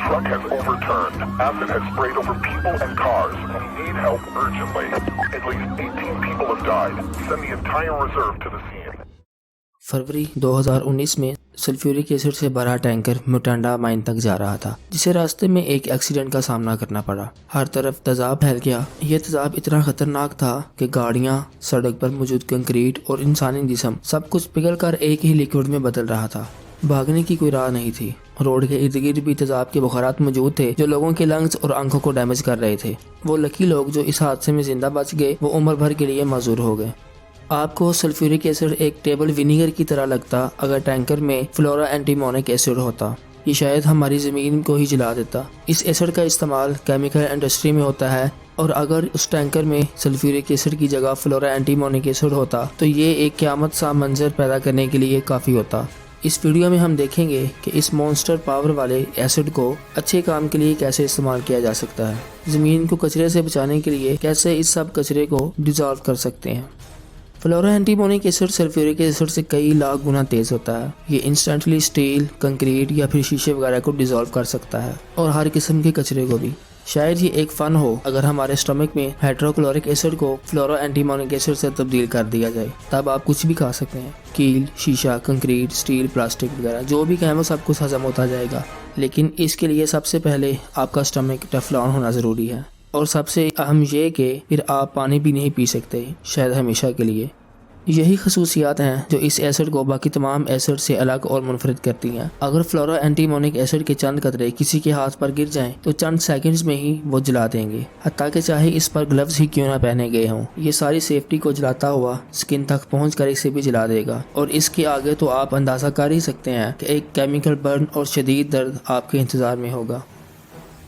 truck has overturned. Acid has sprayed over people and cars. We need help urgently. At least 18 people have died. Send the entire reserve to the scene. फरवरी 2019 में sulphuric acid से भरा tanker मुटांडा mine तक जा रहा था, जिसे रास्ते में एक एक्सीडेंट का सामना करना पड़ा। हर तरफ तेजाब फैल गया। यह तेजाब इतना खतरनाक था कि गाड़ियां, सड़क पर मौजूद कंक्रीट और इंसानी जिस्म सब कुछ पिघलकर एक ही लिक्विड में बदल रहा था। भागने की कोई राह नहीं थी। रोड के इर्द गिर्द भी तेजाब के बुखारात मौजूद थे जो लोगों के लंग्स और आंखों को डैमेज कर रहे थे। वो लकी लोग जो इस हादसे में जिंदा बच गए वो उम्र भर के लिए माजूर हो गए। आपको सल्फ्यूरिक एसिड एक टेबल विनीगर की तरह लगता अगर टैंकर में फ्लोरा एंटीमोनिक एसिड होता। ये शायद हमारी ज़मीन को ही जला देता। इस एसिड का इस्तेमाल केमिकल इंडस्ट्री में होता है और अगर उस टैंकर में सल्फ्यूरिक एसिड की जगह फ्लोरा एंटीमोनिक एसिड होता तो ये एक क़यामत सा मंजर पैदा करने के लिए काफ़ी होता। इस वीडियो में हम देखेंगे कि इस मॉन्स्टर पावर वाले एसिड को अच्छे काम के लिए कैसे इस्तेमाल किया जा सकता है। ज़मीन को कचरे से बचाने के लिए कैसे इस सब कचरे को डिज़ोल्व कर सकते हैं। फ्लोरा एंटीमोनिक एसिड सल्फ्यूरिक एसिड से कई लाख गुना तेज होता है। ये इंस्टेंटली स्टील, कंक्रीट या फिर शीशे वगैरह को डिसॉल्व कर सकता है और हर किस्म के कचरे को भी। शायद ये एक फन हो अगर हमारे स्टमक में हाइड्रोक्लोरिक एसिड को फ्लोरा एंटीमोनिक एसिड से तब्दील कर दिया जाए, तब आप कुछ भी खा सकते हैं। कील, शीशा, कंक्रीट, स्टील, प्लास्टिक वगैरह जो भी कहें वो सब कुछ हजम होता जाएगा। लेकिन इसके लिए सबसे पहले आपका स्टमक टेफ्लॉन होना ज़रूरी है और सबसे अहम ये कि फिर आप पानी भी नहीं पी सकते, शायद हमेशा के लिए। यही खसूसियात हैं जो इस एसिड को बाकी तमाम एसिड से अलग और मुनफरिद करती हैं। अगर फ्लोरा एंटीमोनिक एसिड के चंद कतरे किसी के हाथ पर गिर जाएं तो चंद सेकंड्स में ही वो जला देंगे, हत्ता कि चाहे इस पर ग्लव्स ही क्यों ना पहने गए हों। ये सारी सेफ्टी को जलाता हुआ स्किन तक पहुंचकर इसे भी जला देगा और इसके आगे तो आप अंदाज़ा कर ही सकते हैं कि एक केमिकल बर्न और शदीद दर्द आपके इंतज़ार में होगा।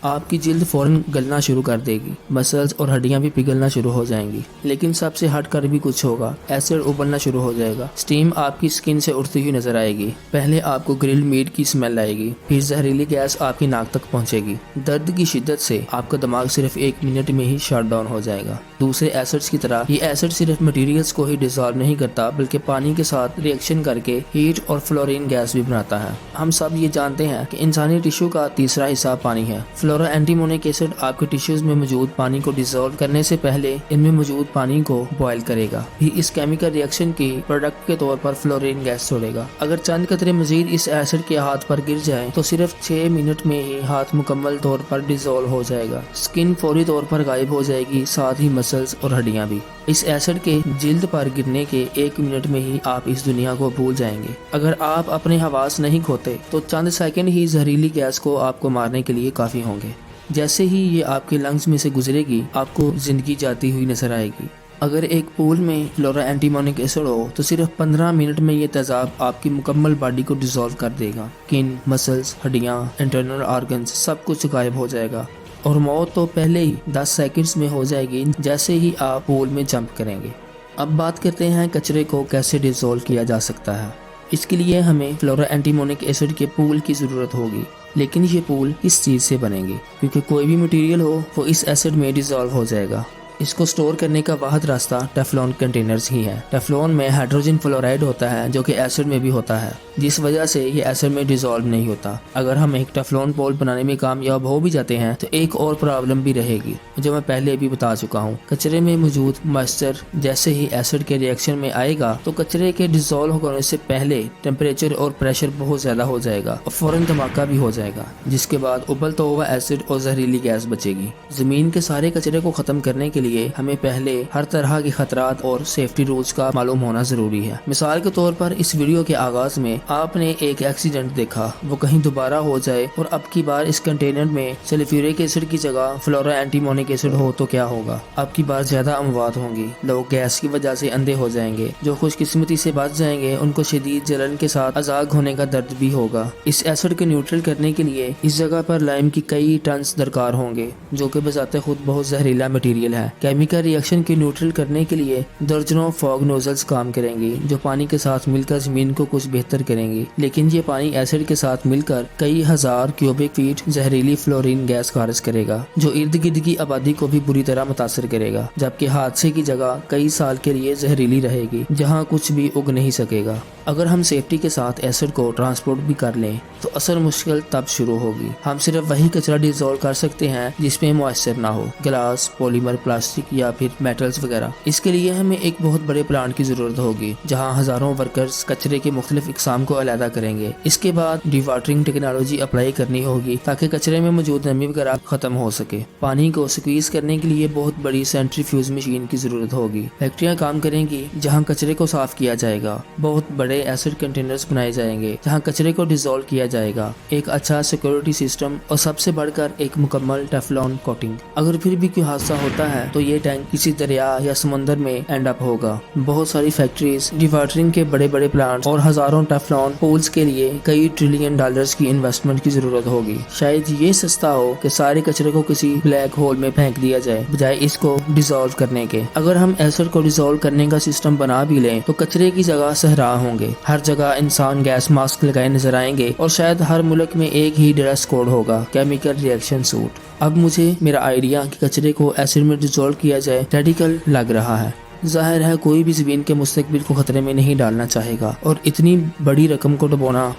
आपकी जिल्द फौरन गलना शुरू कर देगी, मसल्स और हड्डियां भी पिघलना शुरू हो जाएंगी। लेकिन सबसे हटकर भी कुछ होगा, एसिड उबलना शुरू हो जाएगा। स्टीम आपकी स्किन से उड़ती हुई नजर आएगी। पहले आपको ग्रिल्ड मीट की स्मेल आएगी, फिर जहरीली गैस आपकी नाक तक पहुंचेगी। दर्द की शिद्दत से आपका दिमाग सिर्फ 1 मिनट में ही शट डाउन हो जाएगा। दूसरे एसिड्स की तरह ये एसिड सिर्फ मटेरियल्स को ही डिसॉल्व नहीं करता बल्कि पानी के साथ रिएक्शन करके हीट और फ्लोरीन गैस भी बनाता है। हम सब ये जानते हैं कि इंसानी टिश्यू का तीसरा हिस्सा पानी है। फ्लोरा एंटीमोनिक एसिड आपके टिश्यूज में मौजूद पानी को डिसॉल्व करने से पहले इनमें मौजूद पानी को बॉयल करेगा, फिर इस केमिकल रिएक्शन की प्रोडक्ट के तौर पर फ्लोरीन गैस छोड़ेगा। अगर चंद कतरे मजीद इस एसिड के हाथ पर गिर जाएं तो सिर्फ 6 मिनट में ही हाथ मुकम्मल तौर पर डिसॉल्व हो जाएगा। स्किन फौरी तौर पर गायब हो जाएगी, साथ ही मसल्स और हड्डियां भी। इस एसिड के जिल्द पर गिरने के 1 मिनट में ही आप इस दुनिया को भूल जाएंगे। अगर आप अपने हवास नहीं खोते तो चंद सेकंड ही जहरीली गैस को आपको मारने के लिए काफी होंगे। जैसे ही ये आपके लंग्स में से गुजरेगी आपको जिंदगी जाती हुई नजर आएगी। अगर एक पूल में फ्लोरा एंटीमोनिक एसिड हो तो सिर्फ 15 मिनट में ये तेजाब आपकी मुकम्मल बॉडी को डिसॉल्व कर देगा। स्किन, मसल्स, हड्डियां, इंटरनल ऑर्गन्स सब कुछ गायब हो जाएगा और मौत तो पहले ही 10 सेकंड्स में हो जाएगी जैसे ही आप पूल में जंप करेंगे। अब बात करते हैं कचरे को कैसे डिसॉल्व किया जा सकता है। इसके लिए हमें फ्लोरा एंटीमोनिक एसिड के पूल की ज़रूरत होगी। लेकिन ये पूल किस चीज़ से बनेंगे, क्योंकि कोई भी मटेरियल हो वो इस एसिड में डिसॉल्व हो जाएगा। इसको स्टोर करने का वाहिद रास्ता टेफ्लॉन कंटेनर्स ही है। टेफ्लॉन में हाइड्रोजन फ्लोराइड होता है जो कि एसिड में भी होता है, जिस वजह से ये एसिड में डिसॉल्व नहीं होता। अगर हम एक टेफ्लॉन पोल बनाने में कामयाब हो भी जाते हैं तो एक और प्रॉब्लम भी रहेगी जो मैं पहले भी बता चुका हूँ। कचरे में मौजूद मॉइस्चर जैसे ही एसिड के रिएक्शन में आएगा तो कचरे के डिसॉल्व होने से पहले टेम्परेचर और प्रेशर बहुत ज्यादा हो जाएगा और फौरन धमाका भी हो जाएगा, जिसके बाद उबलता हुआ एसिड और जहरीली गैस बचेगी। जमीन के सारे कचरे को खत्म करने के लिए हमें पहले हर तरह के खतरात और सेफ्टी रूल्स का मालूम होना जरूरी है। मिसाल के तौर पर इस वीडियो के आगाज में आपने एक एक्सीडेंट देखा, वो कहीं दोबारा हो जाए और अब की बार इस कंटेनर में सल्फ्यूरिक एसिड की जगह फ्लोरा एंटीमोनिक एसिड हो तो क्या होगा? अब की बार ज्यादा अमवात होंगी, लोग गैस की वजह से अंधे हो जाएंगे। जो खुशकिस्मती से बच जाएंगे उनको शदीद जलन के साथ अजाग होने का दर्द भी होगा। इस एसिड को न्यूट्रल करने के लिए इस जगह पर लाइम की कई टन्स दरकार होंगे जो कि बजाते खुद बहुत जहरीला मटीरियल है। केमिकल रिएक्शन को न्यूट्रल करने के लिए दर्जनों फॉग नोजल्स काम करेंगे जो पानी के साथ मिलकर जमीन को कुछ बेहतर करेंगे, लेकिन ये पानी एसिड के साथ मिलकर कई हजार क्यूबिक फीट जहरीली फ्लोरीन गैस खारिज करेगा जो इर्द गिर्द की आबादी को भी बुरी तरह मुतासर करेगा, जबकि हादसे की जगह कई साल के लिए जहरीली रहेगी जहाँ कुछ भी उग नहीं सकेगा। अगर हम सेफ्टी के साथ एसिड को ट्रांसपोर्ट भी कर लें तो असल मुश्किल तब शुरू होगी। हम सिर्फ वही कचरा डिसॉल्व कर सकते हैं जिसमें मॉइस्चर ना हो, गिलास, पॉलीमर, प्लास्टिक या फिर मेटल्स वगैरह। इसके लिए हमें एक बहुत बड़े प्लांट की जरूरत होगी जहां हजारों वर्कर्स कचरे के मुख्तलिफ इकसाम को अलहदा करेंगे। इसके बाद डिवाटरिंग टेक्नोलॉजी अप्लाई करनी होगी ताकि कचरे में मौजूद नमी वगैरह खत्म हो सके। पानी को स्क्वीज करने के लिए बहुत बड़ी सेंट्रीफ्यूज मशीन की जरूरत होगी। फैक्ट्रियाँ काम करेंगी जहाँ कचरे को साफ किया जाएगा। बहुत बड़े एसिड कंटेनर्स बनाए जाएंगे जहां कचरे को डिसॉल्व किया जाएगा। एक अच्छा सिक्योरिटी सिस्टम और सबसे बढ़कर एक मुकम्मल टेफ्लॉन कोटिंग। अगर फिर भी कोई हादसा होता है तो ये टैंक किसी दरिया या समुद्र में एंड अप होगा। बहुत सारी फैक्ट्रीज, डिवाटरिंग के बड़े बड़े प्लांट और हजारों टेफ्लॉन पोल्स के लिए कई ट्रिलियन डॉलर्स की इन्वेस्टमेंट की जरूरत होगी। शायद ये सस्ता हो कि सारे कचरे को किसी ब्लैक होल में फेंक दिया जाए बजाय इसको डिसॉल्व करने के। अगर हम एसिड को डिसॉल्व करने का सिस्टम बना भी लें तो कचरे की जगह सहरा होंगे। हर जगह इंसान गैस मास्क लगाए नजर आएंगे और शायद हर मुल्क में एक ही ड्रेस कोड होगा, केमिकल रिएक्शन सूट। अब मुझे मेरा आइडिया कि कचरे को एसिड में डिसॉल्व किया जाए रेडिकल लग रहा है। जाहिर है कोई भी ज़मीन के मुस्तकबिल को खतरे में नहीं डालना चाहेगा और इतनी बड़ी रकम को डुबोना,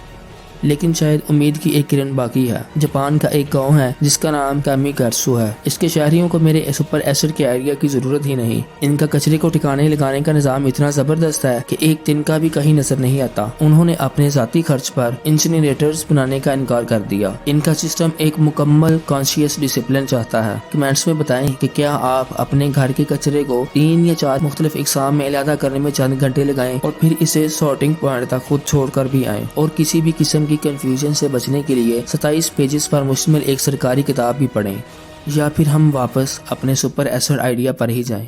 लेकिन शायद उम्मीद की एक किरण बाकी है। जापान का एक गांव है जिसका नाम कामिकात्सु है। इसके शहरियों को मेरे सुपर एसिड के आइडिया की जरूरत ही नहीं। इनका कचरे को ठिकाने लगाने का निजाम इतना जबरदस्त है कि एक दिन का भी कहीं नजर नहीं आता। उन्होंने अपने जाती खर्च पर इंसिनरेटर्स बनाने का इनकार कर दिया। इनका सिस्टम एक मुकम्मल कॉन्शियस डिसिप्लिन चाहता है। कमेंट्स में बताएं कि क्या आप अपने घर के कचरे को 3 या 4 मुख्तलिफ इकसाम में अलहदा करने में चंद घंटे लगाएं और फिर इसे सॉर्टिंग पॉइंट तक खुद छोड़कर भी आएं और किसी भी किस्म की कंफ्यूजन से बचने के लिए 27 पेजेस पर मुश्तमिल एक सरकारी किताब भी पढ़ें, या फिर हम वापस अपने सुपर एसिड आइडिया पर ही जाएं।